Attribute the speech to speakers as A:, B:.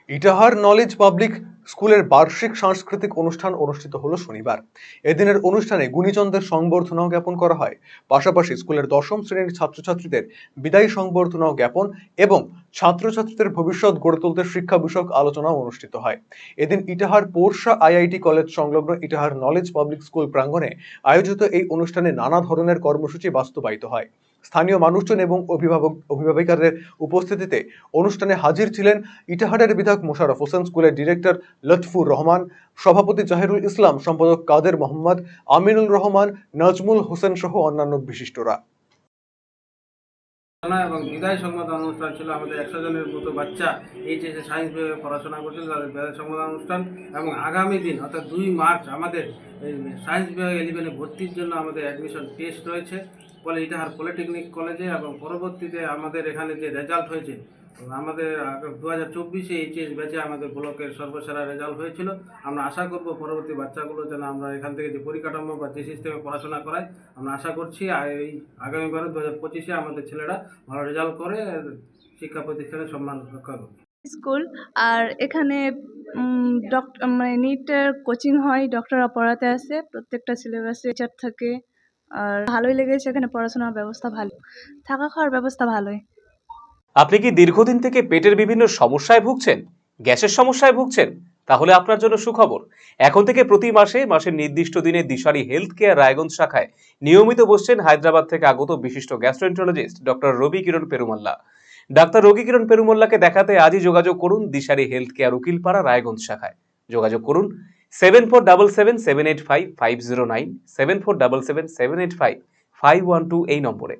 A: Itahar knowledge public স্কুলের বার্ষিক সাংস্কৃতিক অনুষ্ঠান অনুষ্ঠিত হলো শনিবার। এদিনের অনুষ্ঠানে গুণীজনদের সংবর্ধনাও জ্ঞাপন করা হয়। পাশাপাশি স্কুলের দশম শ্রেণীর ছাত্রছাত্রীদের বিদায়ী সংবর্ধনাও জ্ঞাপন এবং ছাত্রছাত্রীদের ভবিষ্যৎ গড়ে তুলতে শিক্ষা বিষয়ক আলোচনাও অনুষ্ঠিত হয়। এদিন ইটাহার পোরশা আইআইটি কলেজ সংলগ্ন ইটাহার নলেজ পাবলিক স্কুল প্রাঙ্গণে আয়োজিত এই অনুষ্ঠানে নানা ধরনের কর্মসূচি বাস্তবায়িত হয়। স্থানীয় মানুষজন এবং অভিভাবিকাদের উপস্থিতিতে অনুষ্ঠানে হাজির ছিলেন ইটাহারের বিধায়ক মোশাররফ হোসেন, স্কুলের ডিরেক্টর লতফুর রহমান, সভাপতি জাহিরুল ইসলাম, সম্পাদক কাদের মোহাম্মদ, আমিনুল রহমান, নাজমুল হোসেন সহ অন্যান্য বিশিষ্টরা।
B: এবং বিদায় সংবর্ধনা অনুষ্ঠান ছিল। আমাদের 100 জনের মতো বাচ্চা এইচএসে সায়েন্স বিভাগে পড়াশোনা করছিল, তাদের বিদায় সংবর্ধনা অনুষ্ঠান। এবং আগামী দিন অর্থাৎ 2 মার্চ আমাদের সায়েন্স বিভাগ 11-এ ভর্তির জন্য আমাদের অ্যাডমিশন টেস্ট রয়েছে ইটাহার পলিটেকনিক কলেজে। এবং পরবর্তীতে আমাদের এখানে যে রেজাল্ট হয়েছে, আমাদের 2024-এ এইচএস ব্যাচে আমাদের ব্লকের সর্বসেরা রেজাল্ট হয়েছিল। আমরা আশা করব পরবর্তী বাচ্চাগুলো যেন আমরা এখান থেকে যে পরিকাঠামো বা যে সিস্টেমে পড়াশোনা করাই, আমরা আশা করছি এই আগামীবারে 2025-এ আমাদের ছেলেরা ভালো রেজাল্ট করে শিক্ষা প্রতিষ্ঠানের সম্মান রক্ষা করবে।
C: স্কুল আর এখানে মানে নিটের কোচিং হয়, ডক্টররা পড়াতে আসে, প্রত্যেকটা সিলেবাসে টিচার থাকে। আর ভালোই লেগেছে, এখানে পড়াশোনার ব্যবস্থা ভালো, থাকা খাওয়ার ব্যবস্থা ভালোই।
D: আপনি কি দীর্ঘদিন থেকে পেটের বিভিন্ন সমস্যায় ভুগছেন, গ্যাসের সমস্যায় ভুগছেন? তাহলে আপনার জন্য সুখবর। এখন থেকে প্রতি মাসের নির্দিষ্ট দিনে দিশারি হেলথ কেয়ার রায়গঞ্জ শাখায় নিয়মিত বসছেন হায়দ্রাবাদ থেকে আগত বিশিষ্ট গ্যাস্ট্রোএন্টারোলজিস্ট ডক্টর রবি কিরণ পেরুমাল্লা। ডাক্তার রবি কিরণ পেরুমাল্লাকে দেখাতে আজই যোগাযোগ করুন দিশারি হেলথ কেয়ার উকিলপাড়া রায়গঞ্জ শাখায়। যোগাযোগ করুন 7477785509, 7477785512 এই নম্বরে।